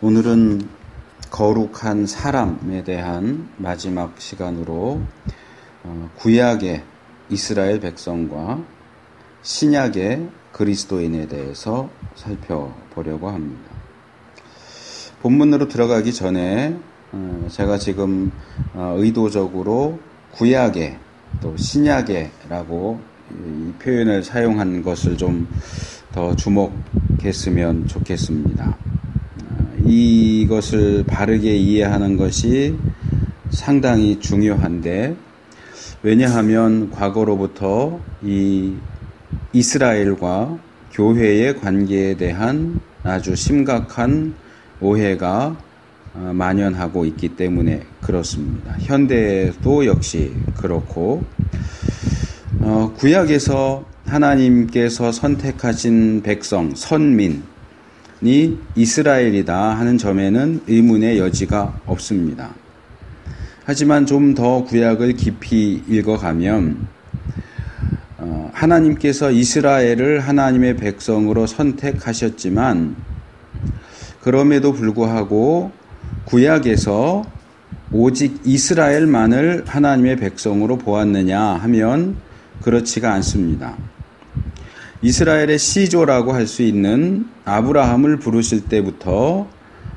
오늘은 거룩한 사람에 대한 마지막 시간으로 구약의 이스라엘 백성과 신약의 그리스도인에 대해서 살펴보려고 합니다. 본문으로 들어가기 전에 제가 지금 의도적으로 구약의 또 신약의 라고 이 표현을 사용한 것을 좀 더 주목했으면 좋겠습니다. 이것을 바르게 이해하는 것이 상당히 중요한데, 왜냐하면 과거로부터 이 이스라엘과 교회의 관계에 대한 아주 심각한 오해가 만연하고 있기 때문에 그렇습니다. 현대도 역시 그렇고, 구약에서 하나님께서 선택하신 백성, 선민이 이스라엘이다 하는 점에는 의문의 여지가 없습니다. 하지만 좀 더 구약을 깊이 읽어가면 하나님께서 이스라엘을 하나님의 백성으로 선택하셨지만, 그럼에도 불구하고 구약에서 오직 이스라엘만을 하나님의 백성으로 보았느냐 하면 그렇지가 않습니다. 이스라엘의 시조라고 할 수 있는 아브라함을 부르실 때부터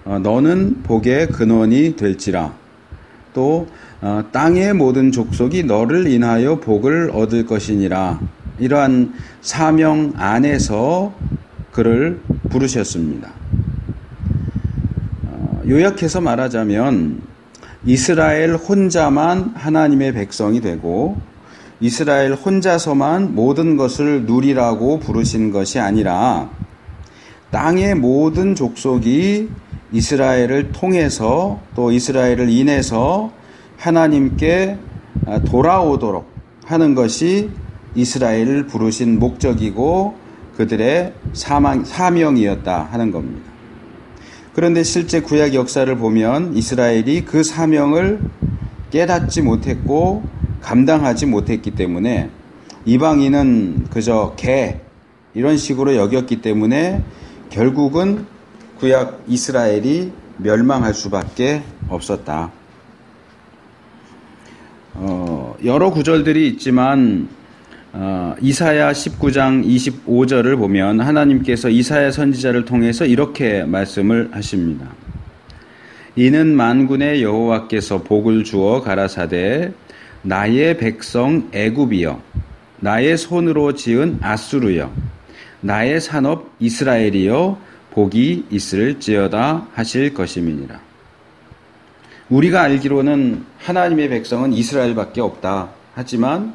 너는 복의 근원이 될지라, 또 땅의 모든 족속이 너를 인하여 복을 얻을 것이니라, 이러한 사명 안에서 그를 부르셨습니다. 요약해서 말하자면 이스라엘 혼자만 하나님의 백성이 되고 이스라엘 혼자서만 모든 것을 누리라고 부르신 것이 아니라 땅의 모든 족속이 이스라엘을 통해서 또 이스라엘을 인해서 하나님께 돌아오도록 하는 것이 이스라엘을 부르신 목적이고 그들의 사명이었다 하는 겁니다. 그런데 실제 구약 역사를 보면 이스라엘이 그 사명을 깨닫지 못했고 감당하지 못했기 때문에 이방인은 그저 개 이런 식으로 여겼기 때문에 결국은 구약 이스라엘이 멸망할 수밖에 없었다. 여러 구절들이 있지만 이사야 19장 25절을 보면 하나님께서 이사야 선지자를 통해서 이렇게 말씀을 하십니다. 이는 만군의 여호와께서 복을 주어 가라사대 나의 백성 애굽이여, 나의 손으로 지은 아수르여, 나의 산업 이스라엘이여, 복이 있을지어다 하실 것임이니라. 우리가 알기로는 하나님의 백성은 이스라엘밖에 없다. 하지만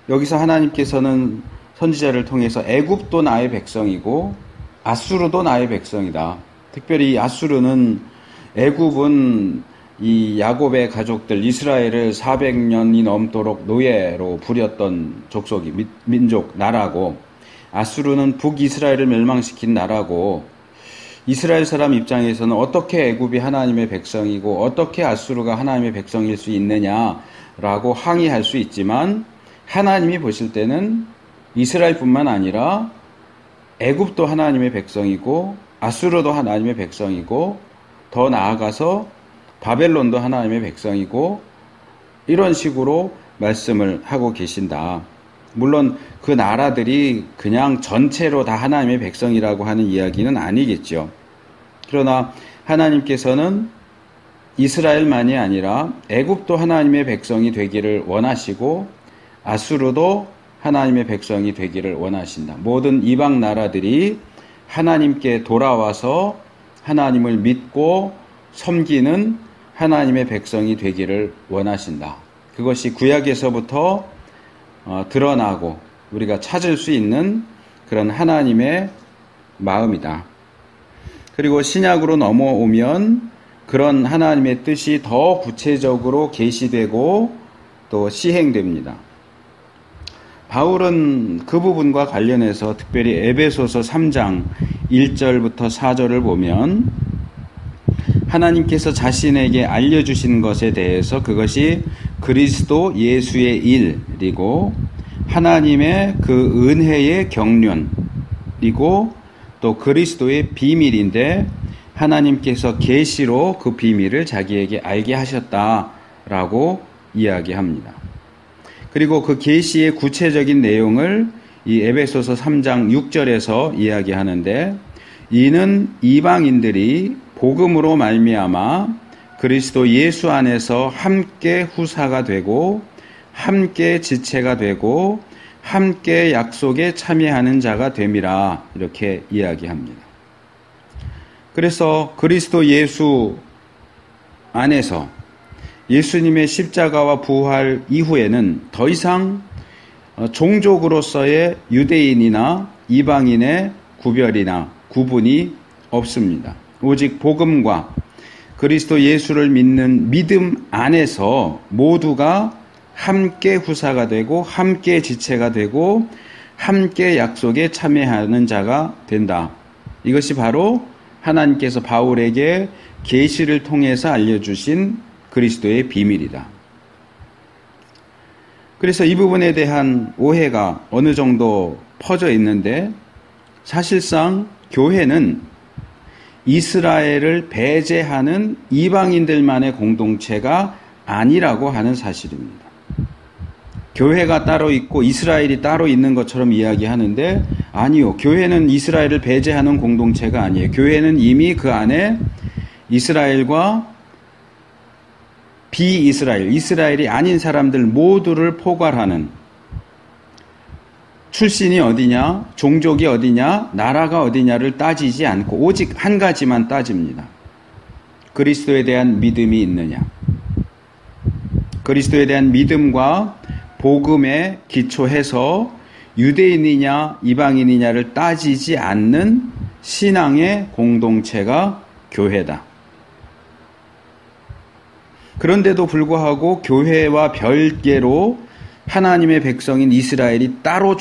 여기서 하나님께서는 선지자를 통해서 애굽도 나의 백성이고 아수르도 나의 백성이다. 특별히 아수르는, 애굽은 이 야곱의 가족들 이스라엘을 400년이 넘도록 노예로 부렸던 족속이 민족 나라고, 아수르는 북이스라엘을 멸망시킨 나라고, 이스라엘 사람 입장에서는 어떻게 애굽이 하나님의 백성이고 어떻게 아수르가 하나님의 백성일 수 있느냐라고 항의할 수 있지만, 하나님이 보실 때는 이스라엘뿐만 아니라 애굽도 하나님의 백성이고 아수르도 하나님의 백성이고 더 나아가서 바벨론도 하나님의 백성이고, 이런 식으로 말씀을 하고 계신다. 물론 그 나라들이 그냥 전체로 다 하나님의 백성이라고 하는 이야기는 아니겠죠. 그러나 하나님께서는 이스라엘만이 아니라 애굽도 하나님의 백성이 되기를 원하시고 아수르도 하나님의 백성이 되기를 원하신다. 모든 이방 나라들이 하나님께 돌아와서 하나님을 믿고 섬기는 하나님의 백성이 되기를 원하신다. 그것이 구약에서부터 드러나고 우리가 찾을 수 있는 그런 하나님의 마음이다. 그리고 신약으로 넘어오면 그런 하나님의 뜻이 더 구체적으로 계시되고 또 시행됩니다. 바울은 그 부분과 관련해서 특별히 에베소서 3장 1절부터 4절을 보면 하나님께서 자신에게 알려주신 것에 대해서 그것이 그리스도 예수의 일이고 하나님의 그 은혜의 경륜이고 또 그리스도의 비밀인데, 하나님께서 계시로 그 비밀을 자기에게 알게 하셨다라고 이야기합니다. 그리고 그 계시의 구체적인 내용을 이 에베소서 3장 6절에서 이야기하는데, 이는 이방인들이 복음으로 말미암아 그리스도 예수 안에서 함께 후사가 되고 함께 지체가 되고 함께 약속에 참여하는 자가 됨이라, 이렇게 이야기합니다. 그래서 그리스도 예수 안에서 예수님의 십자가와 부활 이후에는 더 이상 종족으로서의 유대인이나 이방인의 구별이나 구분이 없습니다. 오직 복음과 그리스도 예수를 믿는 믿음 안에서 모두가 함께 후사가 되고 함께 지체가 되고 함께 약속에 참여하는 자가 된다. 이것이 바로 하나님께서 바울에게 계시를 통해서 알려주신 그리스도의 비밀이다. 그래서 이 부분에 대한 오해가 어느 정도 퍼져 있는데, 사실상 교회는 이스라엘을 배제하는 이방인들만의 공동체가 아니라고 하는 사실입니다. 교회가 따로 있고 이스라엘이 따로 있는 것처럼 이야기하는데, 아니요. 교회는 이스라엘을 배제하는 공동체가 아니에요. 교회는 이미 그 안에 이스라엘과 비이스라엘, 이스라엘이 아닌 사람들 모두를 포괄하는, 출신이 어디냐, 종족이 어디냐, 나라가 어디냐를 따지지 않고 오직 한 가지만 따집니다. 그리스도에 대한 믿음이 있느냐. 그리스도에 대한 믿음과 복음에 기초해서 유대인이냐 이방인이냐를 따지지 않는 신앙의 공동체가 교회다. 그런데도 불구하고 교회와 별개로 하나님의 백성인 이스라엘이 따로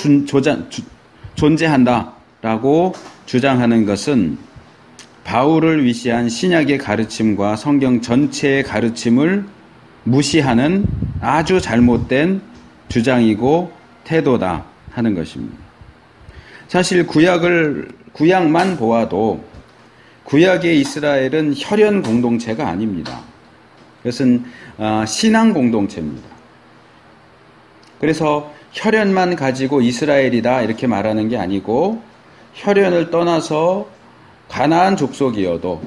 존재한다라고 주장하는 것은 바울을 위시한 신약의 가르침과 성경 전체의 가르침을 무시하는 아주 잘못된 주장이고 태도다 하는 것입니다. 사실 구약만 보아도 구약의 이스라엘은 혈연 공동체가 아닙니다. 그것은 신앙 공동체입니다. 그래서 혈연만 가지고 이스라엘이다 이렇게 말하는 게 아니고, 혈연을 떠나서 가나안 족속이어도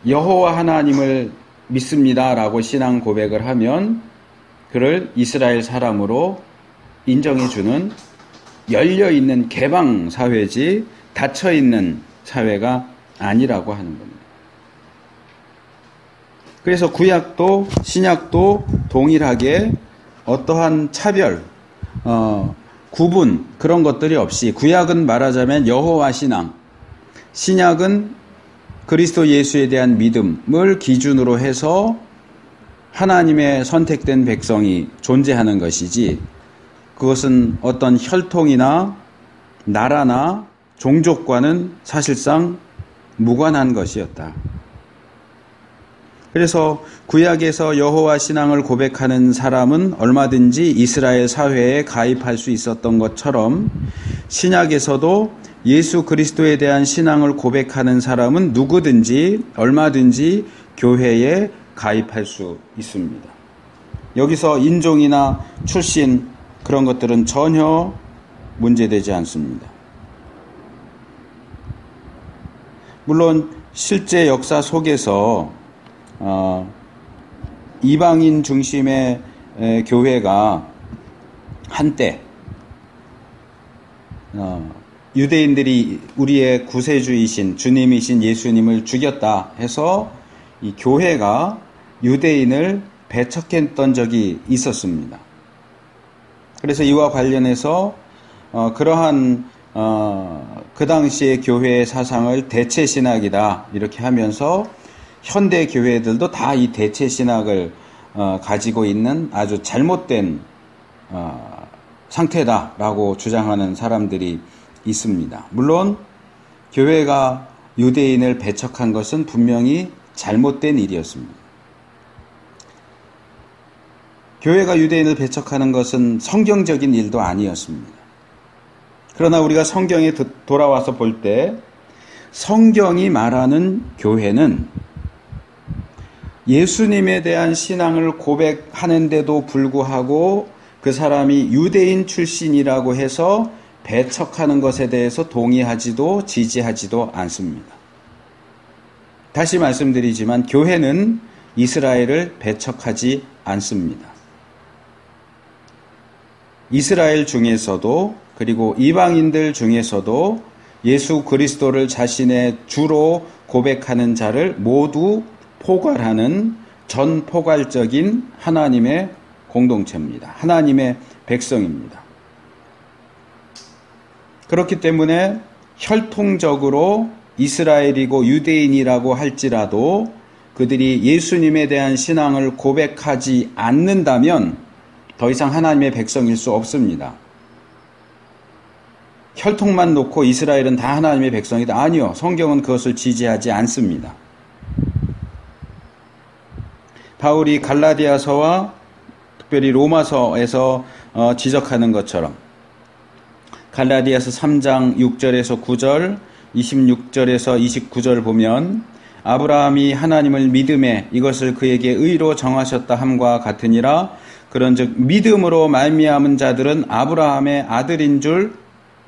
여호와 하나님을 믿습니다라고 신앙 고백을 하면 그를 이스라엘 사람으로 인정해주는 열려있는 개방 사회지 닫혀있는 사회가 아니라고 하는 겁니다. 그래서 구약도 신약도 동일하게 어떠한 차별, 구분 그런 것들이 없이, 구약은 말하자면 여호와 신앙, 신약은 그리스도 예수에 대한 믿음을 기준으로 해서 하나님의 선택된 백성이 존재하는 것이지, 그것은 어떤 혈통이나 나라나 종족과는 사실상 무관한 것이었다. 그래서 구약에서 여호와 신앙을 고백하는 사람은 얼마든지 이스라엘 사회에 가입할 수 있었던 것처럼, 신약에서도 예수 그리스도에 대한 신앙을 고백하는 사람은 누구든지 얼마든지 교회에 가입할 수 있습니다. 여기서 인종이나 출신 그런 것들은 전혀 문제되지 않습니다. 물론 실제 역사 속에서 이방인 중심의 교회가 한때 유대인들이 우리의 구세주이신 주님이신 예수님을 죽였다 해서 이 교회가 유대인을 배척했던 적이 있었습니다. 그래서 이와 관련해서 그러한 그 당시의 교회의 사상을 대체 신학이다 이렇게 하면서 현대 교회들도 다 이 대체 신학을 가지고 있는 아주 잘못된 상태다라고 주장하는 사람들이 있습니다. 물론 교회가 유대인을 배척한 것은 분명히 잘못된 일이었습니다. 교회가 유대인을 배척하는 것은 성경적인 일도 아니었습니다. 그러나 우리가 성경에 돌아와서 볼 때 성경이 말하는 교회는 예수님에 대한 신앙을 고백하는데도 불구하고 그 사람이 유대인 출신이라고 해서 배척하는 것에 대해서 동의하지도 지지하지도 않습니다. 다시 말씀드리지만 교회는 이스라엘을 배척하지 않습니다. 이스라엘 중에서도 그리고 이방인들 중에서도 예수 그리스도를 자신의 주로 고백하는 자를 모두 포괄하는 전포괄적인 하나님의 공동체입니다. 하나님의 백성입니다. 그렇기 때문에 혈통적으로 이스라엘이고 유대인이라고 할지라도 그들이 예수님에 대한 신앙을 고백하지 않는다면 더 이상 하나님의 백성일 수 없습니다. 혈통만 놓고 이스라엘은 다 하나님의 백성이다. 아니요. 성경은 그것을 지지하지 않습니다. 바울이 갈라디아서와 특별히 로마서에서 지적하는 것처럼 갈라디아서 3장 6절에서 9절, 26절에서 29절 보면 아브라함이 하나님을 믿음에 이것을 그에게 의로 정하셨다 함과 같으니라. 그런즉 믿음으로 말미암은 자들은 아브라함의 아들인 줄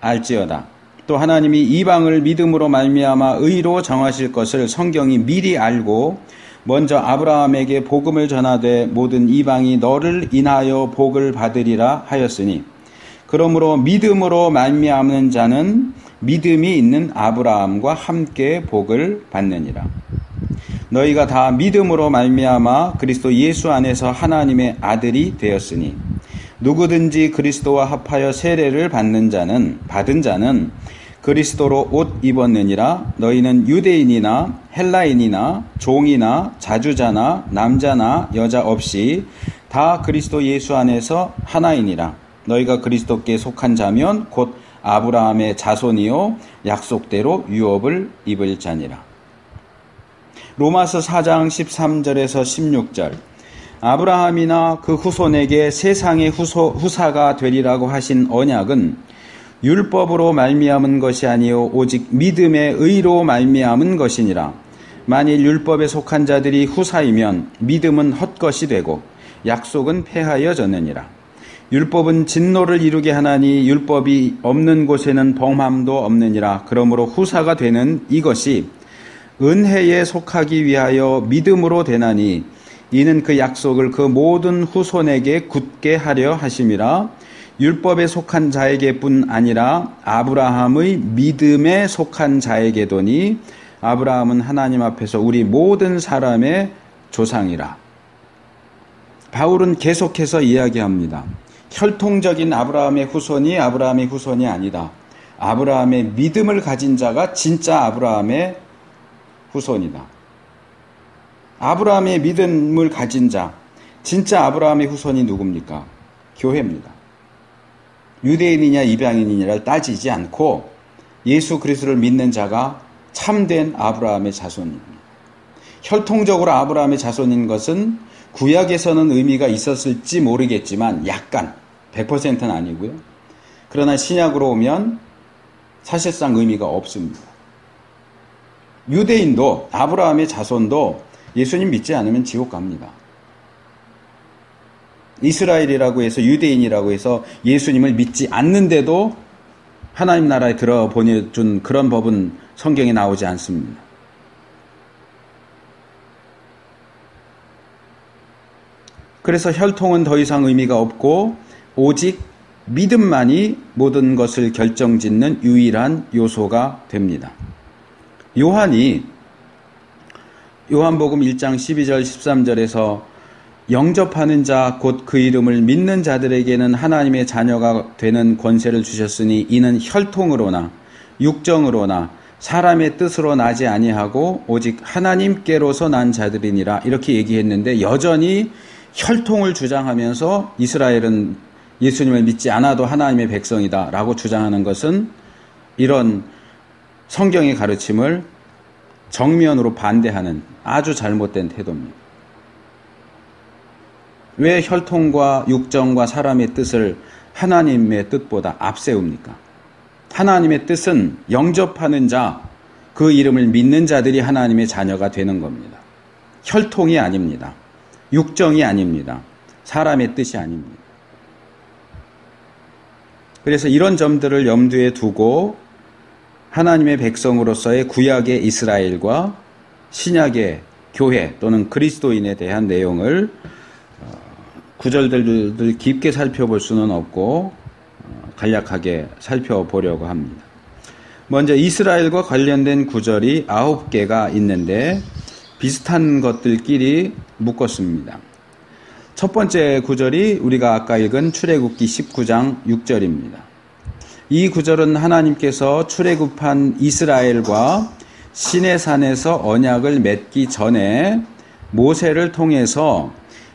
알지어다. 또 하나님이 이방을 믿음으로 말미암아 의로 정하실 것을 성경이 미리 알고 먼저 아브라함에게 복음을 전하되 모든 이방이 너를 인하여 복을 받으리라 하였으니 그러므로 믿음으로 말미암는 자는 믿음이 있는 아브라함과 함께 복을 받느니라. 너희가 다 믿음으로 말미암아 그리스도 예수 안에서 하나님의 아들이 되었으니 누구든지 그리스도와 합하여 세례를 받은 자는 그리스도로 옷 입었느니라. 너희는 유대인이나 헬라인이나 종이나 자주자나 남자나 여자 없이 다 그리스도 예수 안에서 하나이니라. 너희가 그리스도께 속한 자면 곧 아브라함의 자손이요 약속대로 유업을 입을 자니라. 로마서 4장 13절에서 16절 아브라함이나 그 후손에게 세상의 후사가 되리라고 하신 언약은 율법으로 말미암은 것이 아니요 오직 믿음의 의로 말미암은 것이니라. 만일 율법에 속한 자들이 후사이면 믿음은 헛것이 되고 약속은 폐하여졌느니라. 율법은 진노를 이루게 하나니 율법이 없는 곳에는 범함도 없느니라. 그러므로 후사가 되는 이것이 은혜에 속하기 위하여 믿음으로 되나니 이는 그 약속을 그 모든 후손에게 굳게 하려 하심이라. 율법에 속한 자에게뿐 아니라 아브라함의 믿음에 속한 자에게도니 아브라함은 하나님 앞에서 우리 모든 사람의 조상이라. 바울은 계속해서 이야기합니다. 혈통적인 아브라함의 후손이 아니다. 아브라함의 믿음을 가진 자가 진짜 아브라함의 후손이다. 아브라함의 믿음을 가진 자, 진짜 아브라함의 후손이 누굽니까? 교회입니다. 유대인이냐 이방인이냐를 따지지 않고 예수 그리스도를 믿는 자가 참된 아브라함의 자손입니다. 혈통적으로 아브라함의 자손인 것은 구약에서는 의미가 있었을지 모르겠지만 약간 100%는 아니고요. 그러나 신약으로 오면 사실상 의미가 없습니다. 유대인도 아브라함의 자손도 예수님 믿지 않으면 지옥 갑니다. 이스라엘이라고 해서 유대인이라고 해서 예수님을 믿지 않는데도 하나님 나라에 들어 보내준 그런 법은 성경에 나오지 않습니다. 그래서 혈통은 더 이상 의미가 없고 오직 믿음만이 모든 것을 결정짓는 유일한 요소가 됩니다. 요한이 요한복음 1장 12절 13절에서 영접하는 자 곧 그 이름을 믿는 자들에게는 하나님의 자녀가 되는 권세를 주셨으니 이는 혈통으로나 육정으로나 사람의 뜻으로 나지 아니하고 오직 하나님께로서 난 자들이니라 이렇게 얘기했는데 여전히 혈통을 주장하면서 이스라엘은 예수님을 믿지 않아도 하나님의 백성이다 라고 주장하는 것은 이런 성경의 가르침을 정면으로 반대하는 아주 잘못된 태도입니다. 왜 혈통과 육정과 사람의 뜻을 하나님의 뜻보다 앞세웁니까? 하나님의 뜻은 영접하는 자, 그 이름을 믿는 자들이 하나님의 자녀가 되는 겁니다. 혈통이 아닙니다. 육정이 아닙니다. 사람의 뜻이 아닙니다. 그래서 이런 점들을 염두에 두고 하나님의 백성으로서의 구약의 이스라엘과 신약의 교회 또는 그리스도인에 대한 내용을 구절들을 깊게 살펴볼 수는 없고 간략하게 살펴보려고 합니다. 먼저 이스라엘과 관련된 구절이 9개가 있는데 비슷한 것들끼리 묶었습니다. 첫 번째 구절이 우리가 아까 읽은 출애굽기 19장 6절입니다. 이 구절은 하나님께서 출애굽한 이스라엘과 시내산에서 언약을 맺기 전에 모세를 통해서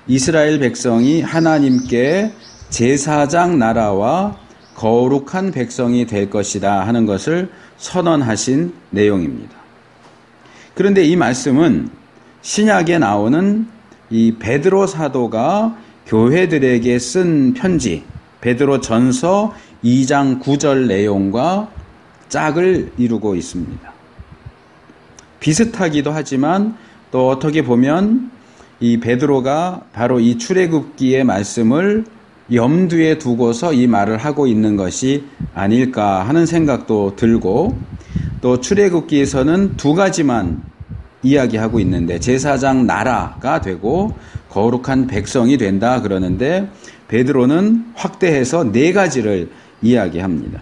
이스라엘 백성이 하나님께 제사장 나라와 거룩한 백성이 될 것이다 하는 것을 선언하신 내용입니다. 그런데 이 말씀은 신약에 나오는 이 베드로 사도가 교회들에게 쓴 편지, 베드로 전서 2장 9절 내용과 짝을 이루고 있습니다. 비슷하기도 하지만 또 어떻게 보면 이 베드로가 바로 이 출애굽기의 말씀을 염두에 두고서 이 말을 하고 있는 것이 아닐까 하는 생각도 들고, 또 출애굽기에서는 두 가지만 이야기하고 있는데 제사장 나라가 되고 거룩한 백성이 된다 그러는데 베드로는 확대해서 네 가지를 이야기합니다.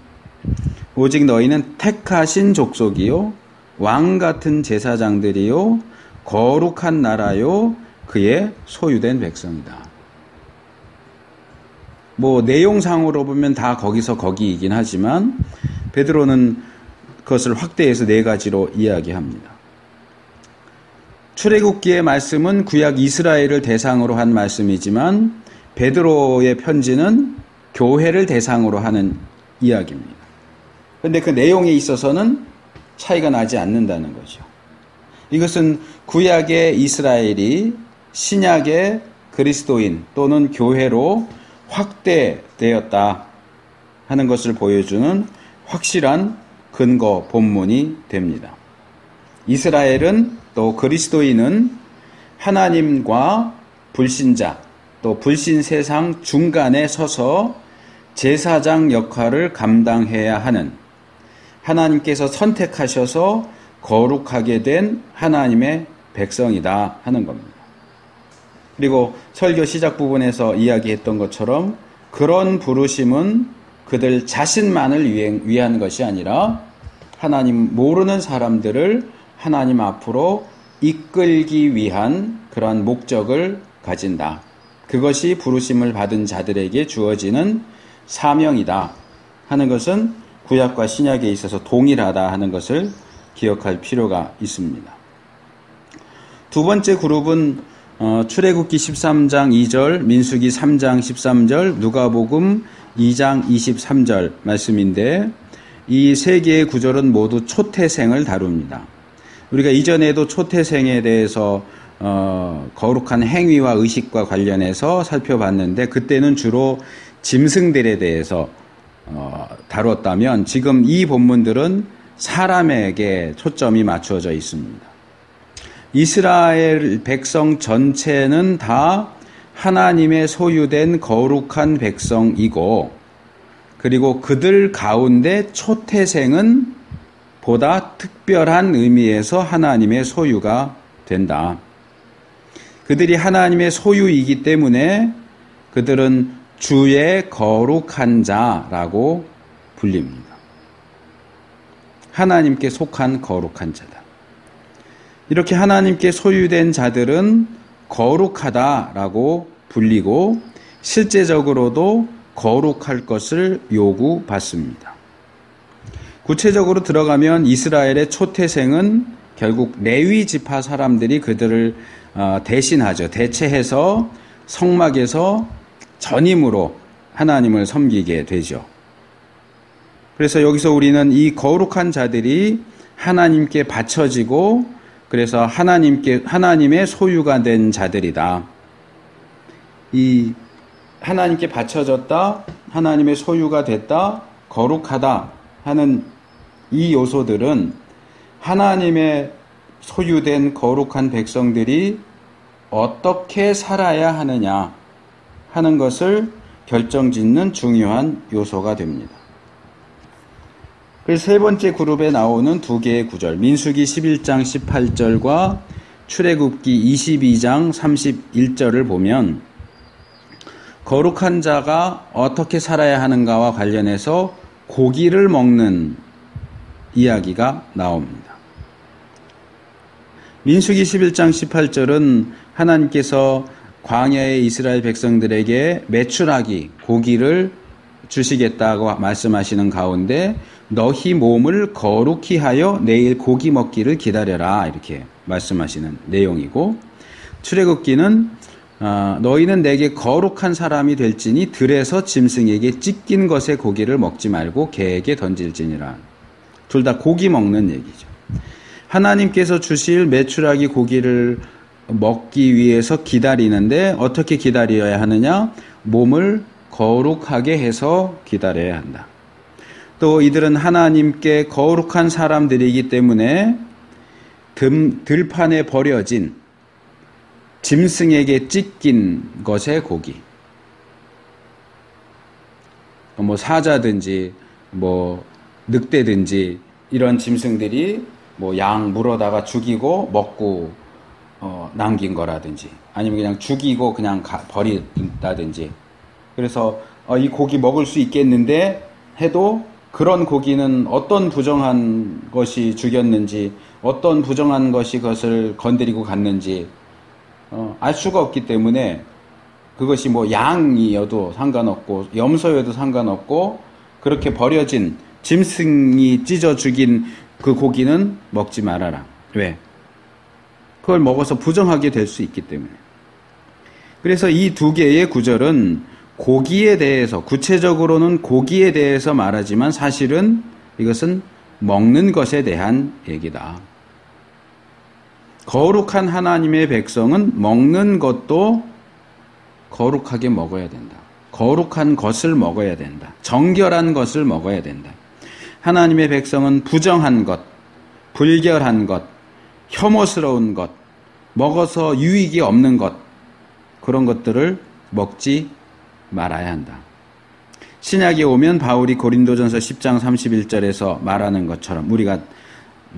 오직 너희는 택하신 족속이요 왕 같은 제사장들이요 거룩한 나라요 그의 소유된 백성이다. 뭐 내용상으로 보면 다 거기서 거기이긴 하지만 베드로는 그것을 확대해서 네 가지로 이야기합니다. 출애굽기의 말씀은 구약 이스라엘을 대상으로 한 말씀이지만 베드로의 편지는 교회를 대상으로 하는 이야기입니다. 그런데 그 내용에 있어서는 차이가 나지 않는다는 거죠. 이것은 구약의 이스라엘이 신약의 그리스도인 또는 교회로 확대되었다 하는 것을 보여주는 확실한 근거 본문이 됩니다. 이스라엘은 또 그리스도인은 하나님과 불신자 또 불신 세상 중간에 서서 제사장 역할을 감당해야 하는, 하나님께서 선택하셔서 거룩하게 된 하나님의 백성이다 하는 겁니다. 그리고 설교 시작 부분에서 이야기했던 것처럼 그런 부르심은 그들 자신만을 위한 것이 아니라 하나님 모르는 사람들을 하나님 앞으로 이끌기 위한 그러한 목적을 가진다. 그것이 부르심을 받은 자들에게 주어지는 사명이다 하는 것은 구약과 신약에 있어서 동일하다 하는 것을 기억할 필요가 있습니다. 두 번째 그룹은 출애굽기 13장 2절, 민수기 3장 13절, 누가복음 2장 23절 말씀인데 이 세 개의 구절은 모두 초태생을 다룹니다. 우리가 이전에도 초태생에 대해서 거룩한 행위와 의식과 관련해서 살펴봤는데 그때는 주로 짐승들에 대해서 다뤘다면 지금 이 본문들은 사람에게 초점이 맞춰져 있습니다. 이스라엘 백성 전체는 다 하나님의 소유된 거룩한 백성이고, 그리고 그들 가운데 초태생은 보다 특별한 의미에서 하나님의 소유가 된다. 그들이 하나님의 소유이기 때문에 그들은 주의 거룩한 자라고 불립니다. 하나님께 속한 거룩한 자다. 이렇게 하나님께 소유된 자들은 거룩하다라고 불리고 실제적으로도 거룩할 것을 요구받습니다. 구체적으로 들어가면 이스라엘의 초태생은 결국 레위 지파 사람들이 그들을 대신하죠. 대체해서 성막에서 전임으로 하나님을 섬기게 되죠. 그래서 여기서 우리는 이 거룩한 자들이 하나님께 바쳐지고 그래서 하나님의 소유가 된 자들이다. 이 하나님께 바쳐졌다, 하나님의 소유가 됐다, 거룩하다 하는 이 요소들은 하나님의 소유된 거룩한 백성들이 어떻게 살아야 하느냐 하는 것을 결정짓는 중요한 요소가 됩니다. 그래서 세 번째 그룹에 나오는 두 개의 구절, 민수기 11장 18절과 출애굽기 22장 31절을 보면 거룩한 자가 어떻게 살아야 하는가와 관련해서 고기를 먹는 이야기가 나옵니다. 민수기 11장 18절은 하나님께서 광야의 이스라엘 백성들에게 메추라기, 고기를 주시겠다고 말씀하시는 가운데 너희 몸을 거룩히 하여 내일 고기 먹기를 기다려라 이렇게 말씀하시는 내용이고, 출애굽기는 너희는 내게 거룩한 사람이 될지니 들에서 짐승에게 찢긴 것의 고기를 먹지 말고 개에게 던질지니라. 둘 다 고기 먹는 얘기죠. 하나님께서 주실 메추라기 고기를 먹기 위해서 기다리는데 어떻게 기다려야 하느냐? 몸을 거룩하게 해서 기다려야 한다. 또 이들은 하나님께 거룩한 사람들이기 때문에 들판에 버려진 짐승에게 찢긴 것의 고기, 뭐 사자든지 뭐 늑대든지 이런 짐승들이 뭐 양 물어다가 죽이고 먹고 남긴 거라든지, 아니면 그냥 죽이고 그냥 버린다든지, 그래서 이 고기 먹을 수 있겠는데 해도 그런 고기는 어떤 부정한 것이 죽였는지, 어떤 부정한 것이 그것을 건드리고 갔는지 알 수가 없기 때문에 그것이 뭐 양이어도 상관없고 염소여도 상관없고 그렇게 버려진 짐승이 찢어 죽인 그 고기는 먹지 말아라. 왜? 그걸 먹어서 부정하게 될 수 있기 때문에. 그래서 이 두 개의 구절은 고기에 대해서, 구체적으로는 고기에 대해서 말하지만 사실은 이것은 먹는 것에 대한 얘기다. 거룩한 하나님의 백성은 먹는 것도 거룩하게 먹어야 된다. 거룩한 것을 먹어야 된다. 정결한 것을 먹어야 된다. 하나님의 백성은 부정한 것, 불결한 것, 혐오스러운 것, 먹어서 유익이 없는 것, 그런 것들을 먹지 말아야 한다. 신약에 오면 바울이 고린도전서 10장 31절에서 말하는 것처럼, 우리가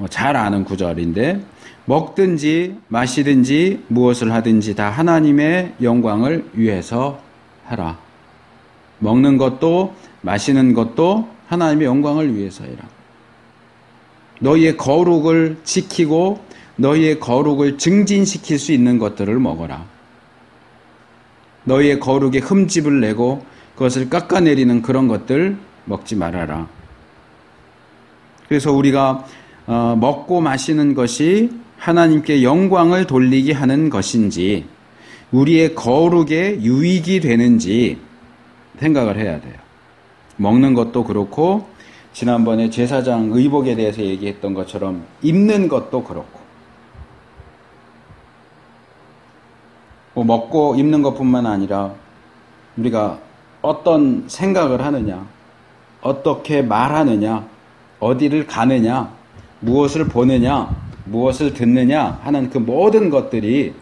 잘 아는 구절인데, 먹든지 마시든지 무엇을 하든지 다 하나님의 영광을 위해서 하라. 먹는 것도 마시는 것도 하나님의 영광을 위해서 해라. 너희의 거룩을 지키고 너희의 거룩을 증진시킬 수 있는 것들을 먹어라. 너희의 거룩에 흠집을 내고 그것을 깎아내리는 그런 것들 먹지 말아라. 그래서 우리가 먹고 마시는 것이 하나님께 영광을 돌리게 하는 것인지, 우리의 거룩에 유익이 되는지 생각을 해야 돼요. 먹는 것도 그렇고, 지난번에 제사장 의복에 대해서 얘기했던 것처럼 입는 것도 그렇고, 먹고 입는 것뿐만 아니라 우리가 어떤 생각을 하느냐, 어떻게 말하느냐, 어디를 가느냐, 무엇을 보느냐, 무엇을 듣느냐 하는 그 모든 것들이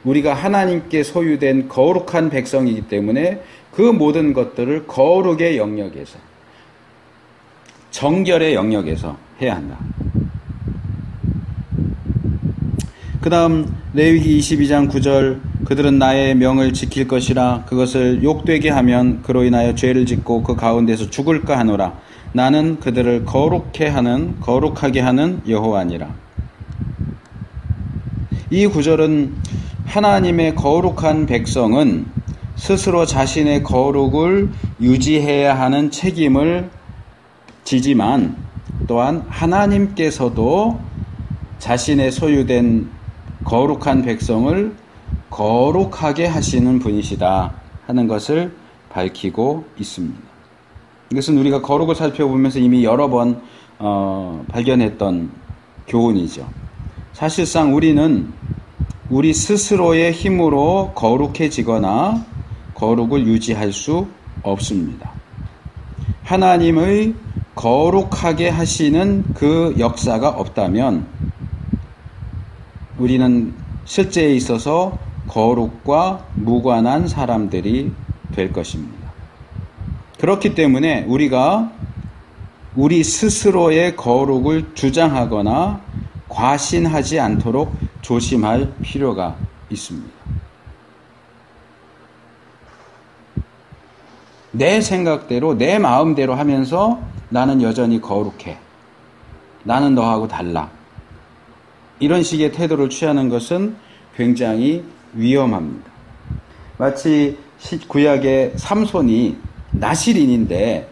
우리가 하나님께 소유된 거룩한 백성이기 때문에 그 모든 것들을 거룩의 영역에서, 정결의 영역에서 해야 한다. 그 다음 레위기 22장 9절, 그들은 나의 명을 지킬 것이라. 그것을 욕되게 하면 그로 인하여 죄를 짓고 그 가운데서 죽을까 하노라. 나는 그들을 거룩하게 하는 여호와니라. 이 구절은 하나님의 거룩한 백성은 스스로 자신의 거룩을 유지해야 하는 책임을 지지만, 또한 하나님께서도 자신의 소유된 거룩한 백성을 거룩하게 하시는 분이시다 하는 것을 밝히고 있습니다. 이것은 우리가 거룩을 살펴보면서 이미 여러 번 발견했던 교훈이죠. 사실상 우리는 우리 스스로의 힘으로 거룩해지거나 거룩을 유지할 수 없습니다. 하나님의 거룩하게 하시는 그 역사가 없다면 우리는 실제에 있어서 거룩과 무관한 사람들이 될 것입니다. 그렇기 때문에 우리가 우리 스스로의 거룩을 주장하거나 과신하지 않도록 조심할 필요가 있습니다. 내 생각대로, 내 마음대로 하면서 나는 여전히 거룩해. 나는 너하고 달라. 이런 식의 태도를 취하는 것은 굉장히 위험합니다. 마치 구약의 삼손이 나실인인데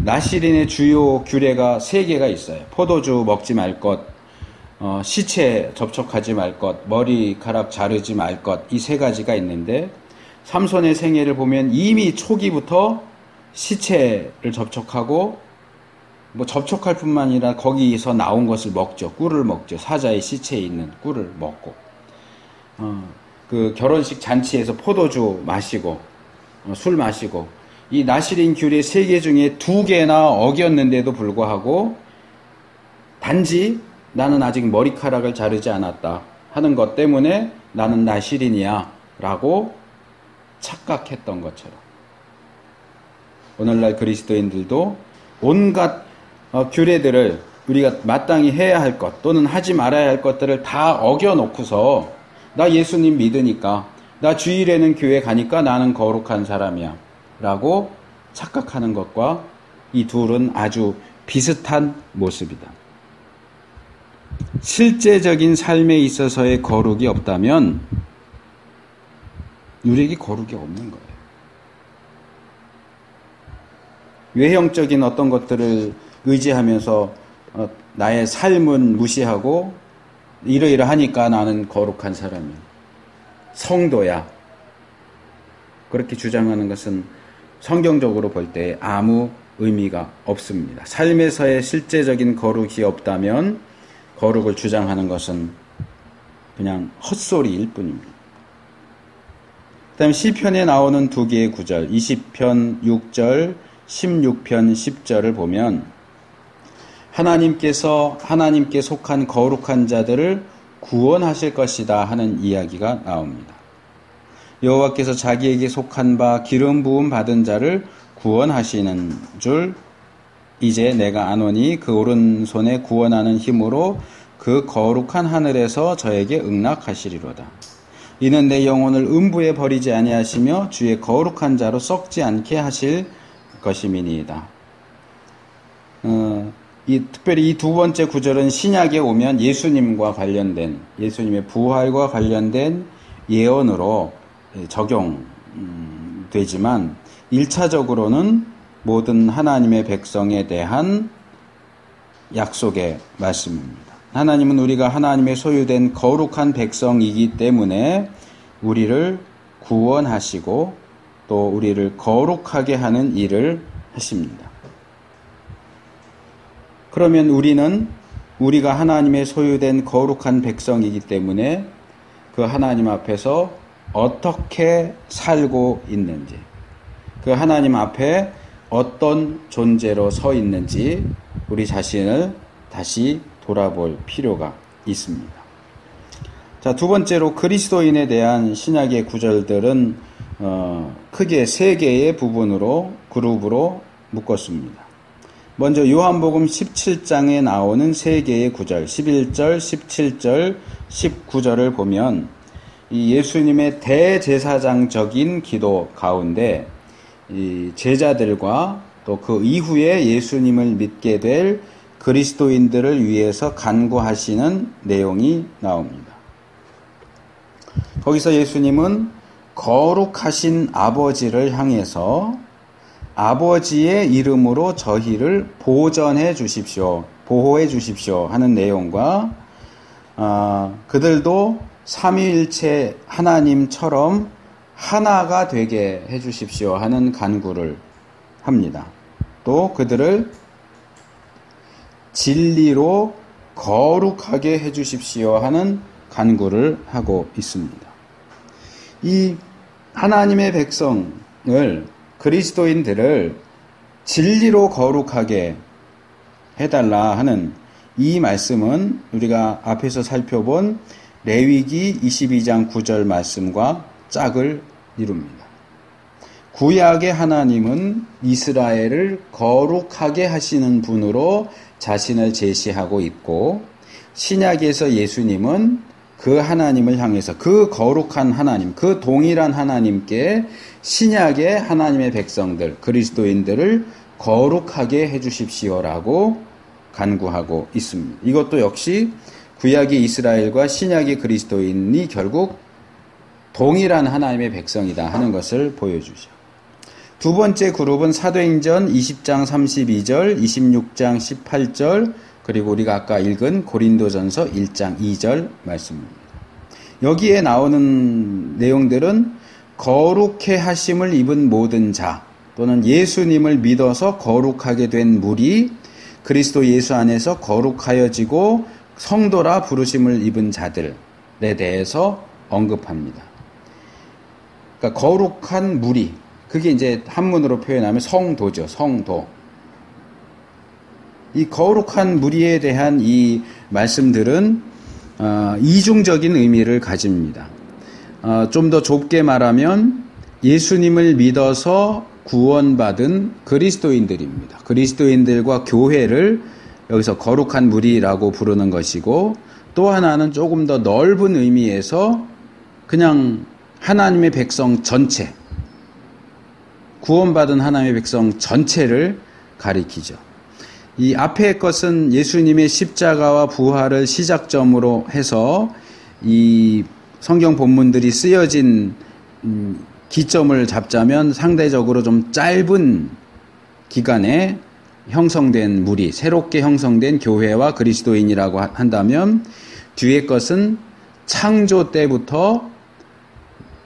나실인의 주요 규례가 3개가 있어요. 포도주 먹지 말 것, 시체 접촉하지 말 것, 머리카락 자르지 말 것, 이 3가지가 있는데 삼손의 생애를 보면 이미 초기부터 시체를 접촉하고 접촉할 뿐만 아니라 거기서 나온 것을 먹죠. 꿀을 먹죠. 사자의 시체에 있는 꿀을 먹고 그 결혼식 잔치에서 포도주 마시고 술 마시고 이 나실인 규례 3개 중에 2개나 어겼는데도 불구하고 단지 나는 아직 머리카락을 자르지 않았다 하는 것 때문에 나는 나실인이야 라고 착각했던 것처럼 오늘날 그리스도인들도 온갖 규례들을 우리가 마땅히 해야 할 것 또는 하지 말아야 할 것들을 다 어겨놓고서 나 예수님 믿으니까 나 주일에는 교회 가니까 나는 거룩한 사람이야 라고 착각하는 것과 이 둘은 아주 비슷한 모습이다. 실제적인 삶에 있어서의 거룩이 없다면 우리에게 거룩이 없는 거예요. 외형적인 어떤 것들을 의지하면서 나의 삶은 무시하고 이러이러하니까 나는 거룩한 사람이야. 성도야. 그렇게 주장하는 것은 성경적으로 볼 때 아무 의미가 없습니다. 삶에서의 실제적인 거룩이 없다면 거룩을 주장하는 것은 그냥 헛소리일 뿐입니다. 그다음 시편에 나오는 2개의 구절 20편 6절 16편 10절을 보면 하나님께서 하나님께 속한 거룩한 자들을 구원하실 것이다 하는 이야기가 나옵니다. 여호와께서 자기에게 속한 바 기름 부음 받은 자를 구원하시는 줄 이제 내가 아노니 그 오른손에 구원하는 힘으로 그 거룩한 하늘에서 저에게 응낙하시리로다. 이는 내 영혼을 음부에 버리지 아니하시며 주의 거룩한 자로 썩지 않게 하실 것임이니이다. 특별히 이 2번째 구절은 신약에 오면 예수님과 관련된 예수님의 부활과 관련된 예언으로 적용되지만 1차적으로는 모든 하나님의 백성에 대한 약속의 말씀입니다. 하나님은 우리가 하나님의 소유된 거룩한 백성이기 때문에 우리를 구원하시고 또 우리를 거룩하게 하는 일을 하십니다. 그러면 우리가 하나님의 소유된 거룩한 백성이기 때문에 그 하나님 앞에서 어떻게 살고 있는지, 그 하나님 앞에 어떤 존재로 서 있는지 우리 자신을 다시 돌아볼 필요가 있습니다. 자, 2번째로 그리스도인에 대한 신약의 구절들은 크게 3개의 부분으로 그룹으로 묶었습니다. 먼저 요한복음 17장에 나오는 3개의 구절 11절, 17절, 19절을 보면 이 예수님의 대제사장적인 기도 가운데 이 제자들과 또 그 이후에 예수님을 믿게 될 그리스도인들을 위해서 간구하시는 내용이 나옵니다. 거기서 예수님은 거룩하신 아버지를 향해서 아버지의 이름으로 저희를 보전해 주십시오, 보호해 주십시오 하는 내용과 그들도 삼위일체 하나님처럼 하나가 되게 해 주십시오 하는 간구를 합니다. 또 그들을 진리로 거룩하게 해 주십시오 하는 간구를 하고 있습니다. 이 하나님의 백성을 그리스도인들을 진리로 거룩하게 해달라 하는 이 말씀은 우리가 앞에서 살펴본 레위기 22장 9절 말씀과 짝을 이룹니다. 구약의 하나님은 이스라엘을 거룩하게 하시는 분으로 자신을 제시하고 있고, 신약에서 예수님은 그 하나님을 향해서 그 거룩한 하나님, 그 동일한 하나님께 신약의 하나님의 백성들, 그리스도인들을 거룩하게 해주십시오라고 간구하고 있습니다. 이것도 역시 구약의 이스라엘과 신약의 그리스도인이 결국 동일한 하나님의 백성이다 하는 것을 보여주죠. 두 번째 그룹은 사도행전 20장 32절, 26장 18절, 그리고 우리가 아까 읽은 고린도전서 1장 2절 말씀입니다. 여기에 나오는 내용들은 거룩해 하심을 입은 모든 자, 또는 예수님을 믿어서 거룩하게 된 무리, 그리스도 예수 안에서 거룩하여지고 성도라 부르심을 입은 자들에 대해서 언급합니다. 그러니까 거룩한 무리, 그게 이제 한문으로 표현하면 성도죠. 성도. 이 거룩한 무리에 대한 이 말씀들은 이중적인 의미를 가집니다. 좀 더 좁게 말하면 예수님을 믿어서 구원받은 그리스도인들입니다. 그리스도인들과 교회를 여기서 거룩한 무리라고 부르는 것이고, 또 하나는 조금 더 넓은 의미에서 그냥 하나님의 백성 전체, 구원받은 하나님의 백성 전체를 가리키죠. 이 앞의 것은 예수님의 십자가와 부활을 시작점으로 해서 이 성경 본문들이 쓰여진 기점을 잡자면 상대적으로 좀 짧은 기간에 형성된 무리, 새롭게 형성된 교회와 그리스도인이라고 한다면, 뒤의 것은 창조 때부터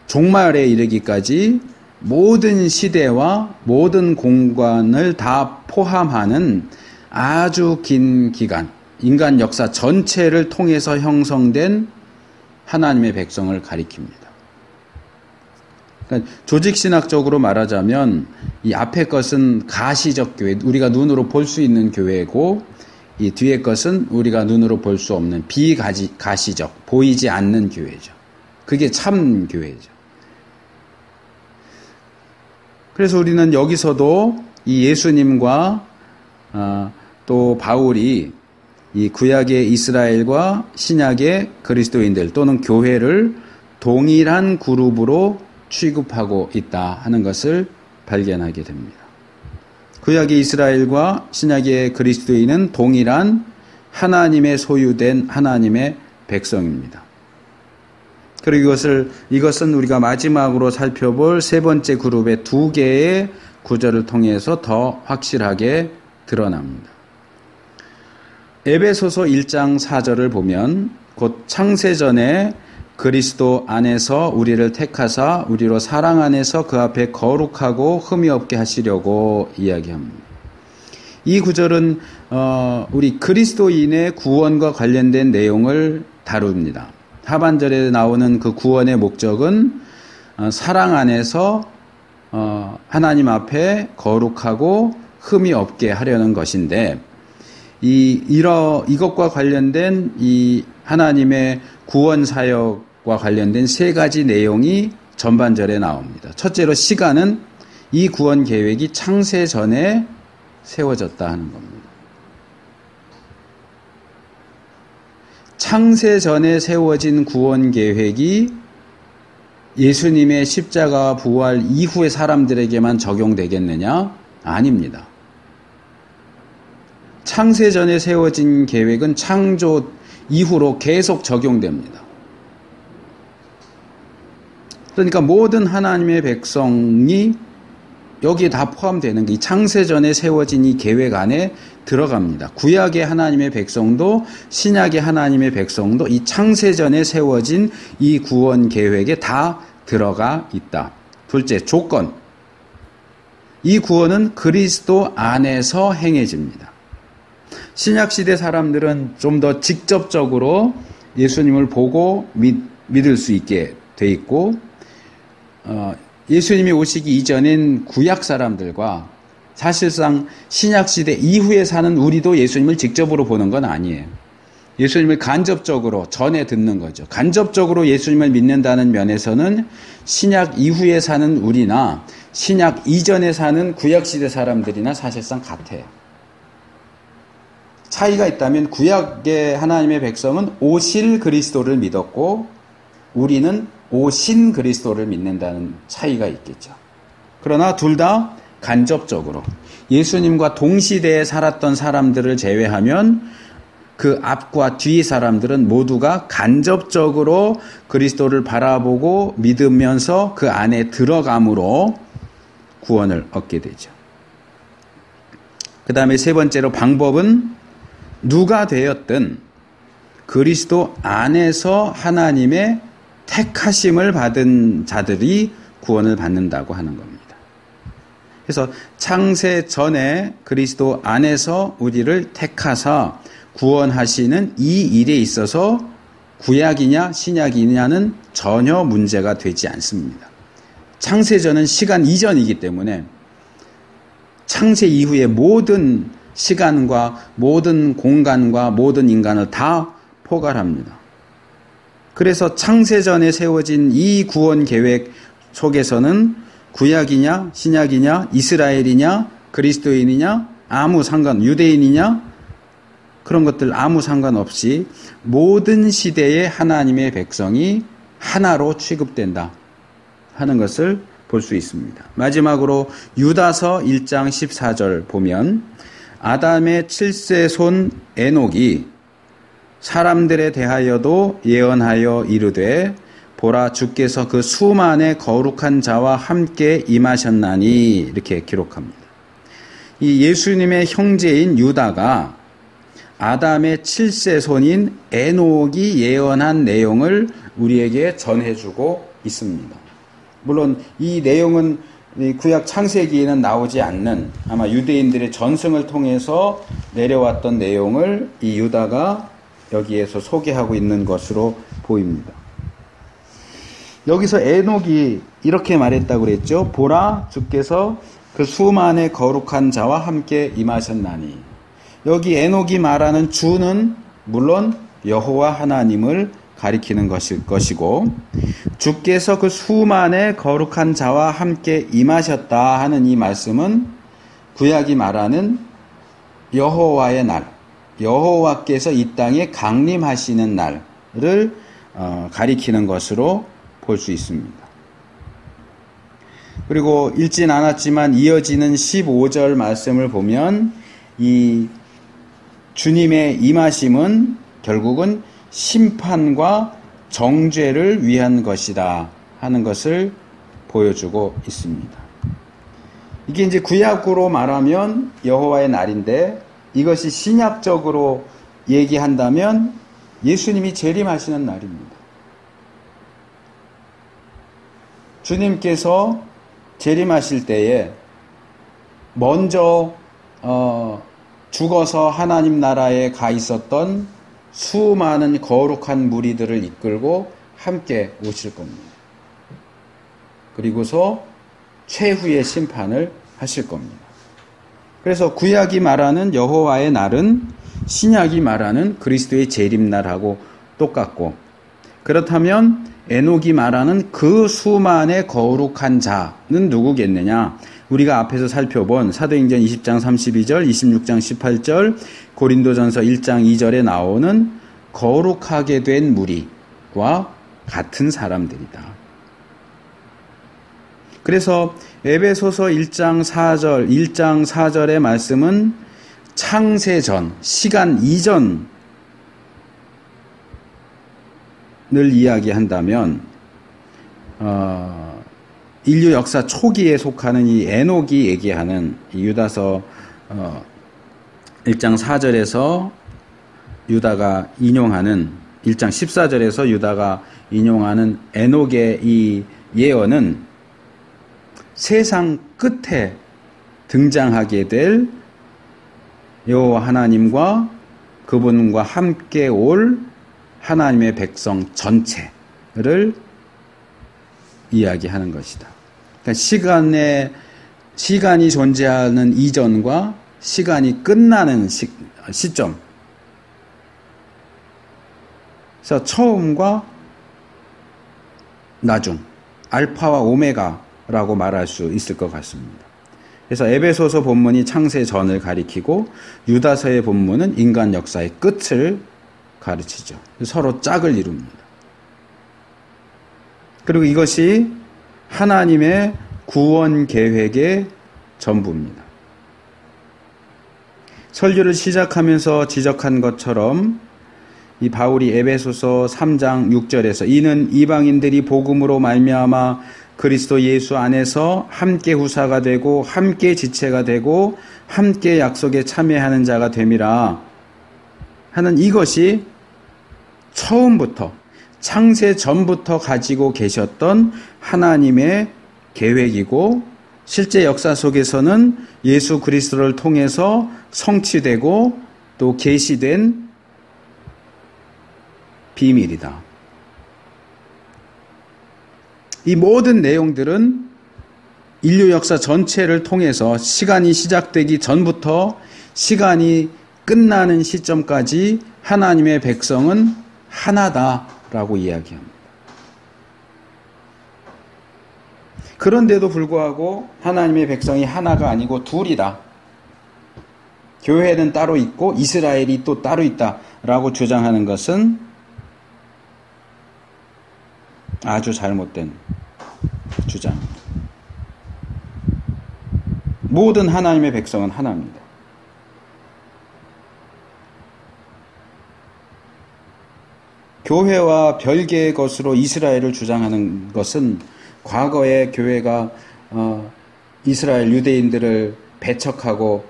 종말에 이르기까지 모든 시대와 모든 공간을 다 포함하는 아주 긴 기간, 인간 역사 전체를 통해서 형성된 하나님의 백성을 가리킵니다. 그러니까 조직신학적으로 말하자면 이 앞의 것은 가시적 교회, 우리가 눈으로 볼 수 있는 교회고, 이 뒤의 것은 우리가 눈으로 볼 수 없는 비가시적, 보이지 않는 교회죠. 그게 참 교회죠. 그래서 우리는 여기서도 이 예수님과 또 바울이 이 구약의 이스라엘과 신약의 그리스도인들 또는 교회를 동일한 그룹으로 취급하고 있다 하는 것을 발견하게 됩니다. 구약의 이스라엘과 신약의 그리스도인은 동일한 하나님의 소유된 하나님의 백성입니다. 그리고 이것은 우리가 마지막으로 살펴볼 세 번째 그룹의 두 개의 구절을 통해서 더 확실하게 드러납니다. 에베소서 1장 4절을 보면 곧 창세전에 그리스도 안에서 우리를 택하사 우리로 사랑 안에서 그 앞에 거룩하고 흠이 없게 하시려고 이야기합니다. 이 구절은 우리 그리스도인의 구원과 관련된 내용을 다룹니다. 하반절에 나오는 그 구원의 목적은 사랑 안에서 하나님 앞에 거룩하고 흠이 없게 하려는 것인데, 이것과 관련된 이 하나님의 구원 사역과 관련된 세 가지 내용이 전반절에 나옵니다. 첫째로 시간은 이 구원 계획이 창세 전에 세워졌다 하는 겁니다. 창세 전에 세워진 구원 계획이 예수님의 십자가와 부활 이후의 사람들에게만 적용되겠느냐? 아닙니다. 창세 전에 세워진 계획은 창조 이후로 계속 적용됩니다. 그러니까 모든 하나님의 백성이 여기에 다 포함되는 게 이 창세 전에 세워진 이 계획 안에 들어갑니다. 구약의 하나님의 백성도 신약의 하나님의 백성도 이 창세 전에 세워진 이 구원 계획에 다 들어가 있다. 둘째, 조건. 이 구원은 그리스도 안에서 행해집니다. 신약시대 사람들은 좀 더 직접적으로 예수님을 보고 믿을 수 있게 돼 있고, 예수님이 오시기 이전인 구약 사람들과 사실상 신약시대 이후에 사는 우리도 예수님을 직접으로 보는 건 아니에요. 예수님을 간접적으로 전해 듣는 거죠. 간접적으로 예수님을 믿는다는 면에서는 신약 이후에 사는 우리나 신약 이전에 사는 구약시대 사람들이나 사실상 같아요. 차이가 있다면 구약의 하나님의 백성은 오실 그리스도를 믿었고 우리는 오신 그리스도를 믿는다는 차이가 있겠죠. 그러나 둘 다 간접적으로 예수님과 동시대에 살았던 사람들을 제외하면 그 앞과 뒤 사람들은 모두가 간접적으로 그리스도를 바라보고 믿으면서 그 안에 들어감으로 구원을 얻게 되죠. 그 다음에 세 번째로 방법은 누가 되었든 그리스도 안에서 하나님의 택하심을 받은 자들이 구원을 받는다고 하는 겁니다. 그래서 창세 전에 그리스도 안에서 우리를 택하사 구원하시는 이 일에 있어서 구약이냐 신약이냐는 전혀 문제가 되지 않습니다. 창세전은 시간 이전이기 때문에 창세 이후의 모든 시간과 모든 공간과 모든 인간을 다 포괄합니다. 그래서 창세전에 세워진 이 구원 계획 속에서는 구약이냐 신약이냐 이스라엘이냐 그리스도인이냐 아무 상관 유대인이냐 그런 것들 아무 상관없이 모든 시대의 하나님의 백성이 하나로 취급된다 하는 것을 볼 수 있습니다. 마지막으로 유다서 1장 14절 보면 아담의 7세 손 에녹이 사람들에 대하여도 예언하여 이르되 보라 주께서 그 수만의 거룩한 자와 함께 임하셨나니 이렇게 기록합니다. 이 예수님의 형제인 유다가 아담의 7세 손인 에녹이 예언한 내용을 우리에게 전해주고 있습니다. 물론 이 내용은 구약 창세기에는 나오지 않는 아마 유대인들의 전승을 통해서 내려왔던 내용을 이 유다가 여기에서 소개하고 있는 것으로 보입니다. 여기서 에녹이 이렇게 말했다고 그랬죠. 보라 주께서 그 수만의 거룩한 자와 함께 임하셨나니. 여기 에녹이 말하는 주는 물론 여호와 하나님을 가리키는 것일 것이고 주께서 그 수만의 거룩한 자와 함께 임하셨다 하는 이 말씀은 구약이 말하는 여호와의 날, 여호와께서 이 땅에 강림하시는 날을 가리키는 것으로 볼 수 있습니다. 그리고 읽진 않았지만 이어지는 15절 말씀을 보면 이 주님의 임하심은 결국은 심판과 정죄를 위한 것이다 하는 것을 보여주고 있습니다. 이게 이제 구약으로 말하면 여호와의 날인데 이것이 신약적으로 얘기한다면 예수님이 재림하시는 날입니다. 주님께서 재림하실 때에 먼저 죽어서 하나님 나라에 가 있었던 수많은 거룩한 무리들을 이끌고 함께 오실 겁니다. 그리고서 최후의 심판을 하실 겁니다. 그래서 구약이 말하는 여호와의 날은 신약이 말하는 그리스도의 재림날하고 똑같고, 그렇다면 에녹이 말하는 그 수만의 거룩한 자는 누구겠느냐? 우리가 앞에서 살펴본 사도행전 20장 32절, 26장 18절, 고린도전서 1장 2절에 나오는 거룩하게 된 무리와 같은 사람들이다. 그래서 에베소서 1장 4절의 말씀은 창세전, 시간 이전을 이야기한다면 인류 역사 초기에 속하는 이 에녹이 얘기하는 이 유다서 1장 4절에서 유다가 인용하는 1장 14절에서 유다가 인용하는 에녹의 이 예언은 세상 끝에 등장하게 될 여호와 하나님과 그분과 함께 올 하나님의 백성 전체를 이야기하는 것이다. 그러니까 시간의 시간이 존재하는 이전과 시간이 끝나는 시점. 그래서 처음과 나중, 알파와 오메가라고 말할 수 있을 것 같습니다. 그래서 에베소서 본문이 창세 전을 가리키고 유다서의 본문은 인간 역사의 끝을 가르치죠. 서로 짝을 이룹니다. 그리고 이것이 하나님의 구원 계획의 전부입니다. 설교를 시작하면서 지적한 것처럼 이 바울이 에베소서 3장 6절에서 이는 이방인들이 복음으로 말미암아 그리스도 예수 안에서 함께 후사가 되고 함께 지체가 되고 함께 약속에 참여하는 자가 됨이라 하는 이것이 처음부터 창세 전부터 가지고 계셨던 하나님의 계획이고 실제 역사 속에서는 예수 그리스도를 통해서 성취되고 또 계시된 비밀이다. 이 모든 내용들은 인류 역사 전체를 통해서 시간이 시작되기 전부터 시간이 끝나는 시점까지 하나님의 백성은 하나다라고 이야기합니다. 그런데도 불구하고 하나님의 백성이 하나가 아니고 둘이다. 교회는 따로 있고 이스라엘이 또 따로 있다라고 주장하는 것은 아주 잘못된 주장입니다. 모든 하나님의 백성은 하나입니다. 교회와 별개의 것으로 이스라엘을 주장하는 것은 과거에 교회가 이스라엘 유대인들을 배척하고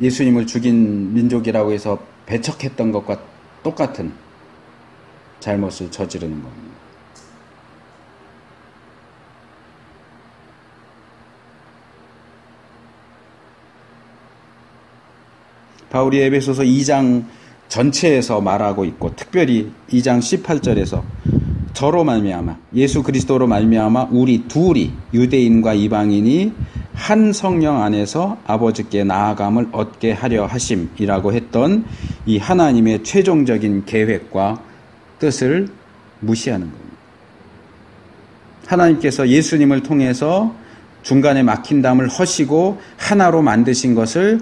예수님을 죽인 민족이라고 해서 배척했던 것과 똑같은 잘못을 저지르는 겁니다. 바울이 에베소서 2장 전체에서 말하고 있고 특별히 2장 18절에서 저로 말미암아 예수 그리스도로 말미암아 우리 둘이 유대인과 이방인이 한 성령 안에서 아버지께 나아감을 얻게 하려 하심이라고 했던 이 하나님의 최종적인 계획과 뜻을 무시하는 겁니다. 하나님께서 예수님을 통해서 중간에 막힌 담을 허시고 하나로 만드신 것을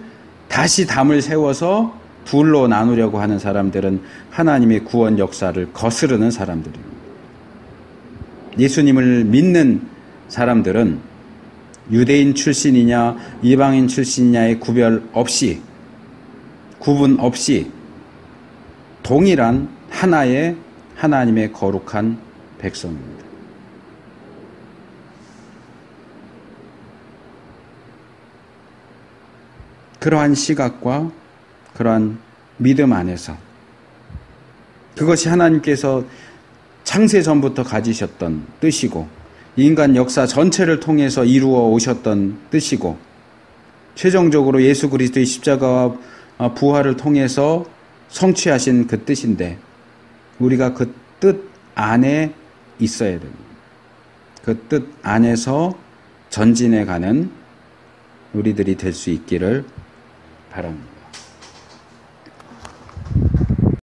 다시 담을 세워서 둘로 나누려고 하는 사람들은 하나님의 구원 역사를 거스르는 사람들입니다. 예수님을 믿는 사람들은 유대인 출신이냐 이방인 출신이냐의 구분 없이 동일한 하나의 하나님의 거룩한 백성입니다. 그러한 시각과 그러한 믿음 안에서 그것이 하나님께서 창세 전부터 가지셨던 뜻이고 인간 역사 전체를 통해서 이루어 오셨던 뜻이고 최종적으로 예수 그리스도의 십자가와 부활을 통해서 성취하신 그 뜻인데 우리가 그 뜻 안에 있어야 됩니다. 그 뜻 안에서 전진해 가는 우리들이 될 수 있기를 바랍니다.